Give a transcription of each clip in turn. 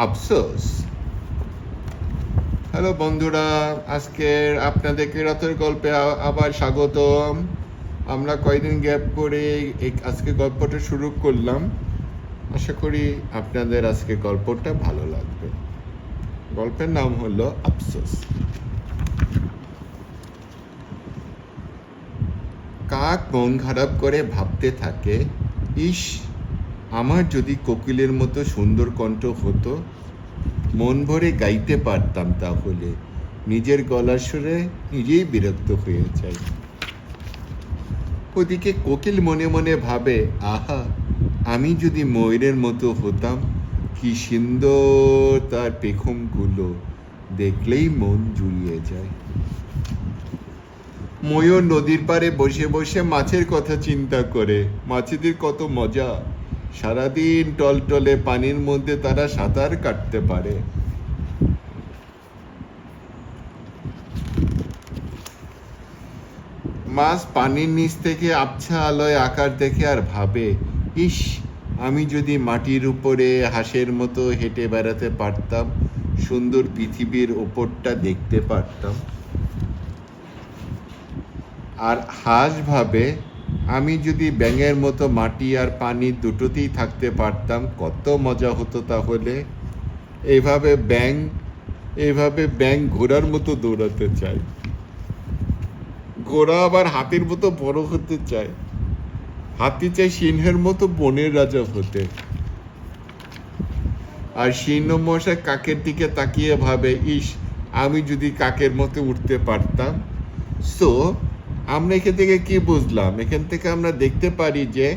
আফসোস। হ্যালো বন্ধুরা, আজকের আপনাদেরকে রাতের গল্পে আবার স্বাগতম। আমরা কয়দিন গ্যাপ করে আজকে গল্পটা শুরু করলাম। আশা করি আপনাদের আজকে গল্পটা ভালো লাগবে। গল্পের নাম হলো আফসোস। কাক মন খারাপ করে ভাবতে থাকে, ইস, আমার যদি কোকিলের মতো সুন্দর কণ্ঠ হতো, মন ভরে গাইতে পারতাম, তাহলে নিজের গলার সুরে নিজেই বিরক্ত হয়ে যাই। ওদিকে কোকিল মনে মনে ভাবে, আহা, আমি যদি ময়ূরের মতো হতাম, কি সুন্দর তার পেখমগুলো, দেখলেই মন জুড়িয়ে যায়। ময়ূর নদীর পাড়ে বসে বসে মাছের কথা চিন্তা করে। মাছেদের কত মজা, সারাদিন টলটলে পানির মধ্যে তারা সাঁতার কাটতে পারে। মাছ পানির নিচ থেকে আবছা আলোয় আকার দেখে আর ভাবে, ইস, আমি যদি মাটির উপরে হাঁসের মতো হেঁটে বেড়াতে পারতাম, সুন্দর পৃথিবীর ওপরটা দেখতে পারতাম। আর হাঁস ভাবে, আমি যদি ব্যাঙের মতো মাটি আর পানি দুটোতেই থাকতে পারতাম, কত মজা হতো তাহলে। এইভাবে ব্যাঙ ঘোড়ার মতো দৌড়াতে চায়। ঘোড়া আবার হাতির মতো বড় হতে চায়। হাতি চায় সিংহের মতো বনের রাজা হতে। আর সিংহ মশাই কাকের দিকে তাকিয়ে ভাবে, ইস, আমি যদি কাকের মতো উঠতে পারতাম। সো আমরা এখান থেকে কি বুঝলাম? এখান থেকে আমরা দেখতে পারি যে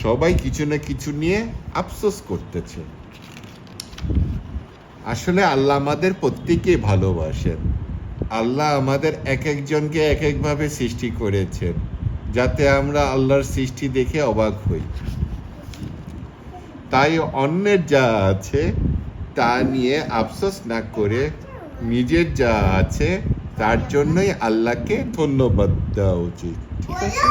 সবাই কিছু না কিছু নিয়ে আফসোস করতেছে। আসলে আল্লাহ আমাদের প্রত্যেককে ভালোবাসেন। আল্লাহ আমাদের এক একজনকে এক একভাবে সৃষ্টি করেছেন, যাতে আমরা আল্লাহর সৃষ্টি দেখে অবাক হই। তাই অন্যের যা আছে তা নিয়ে আফসোস না করে নিজের যা আছে তার জন্যই আল্লাহকে ধন্যবাদ দেওয়া উচিত। ঠিক আছে?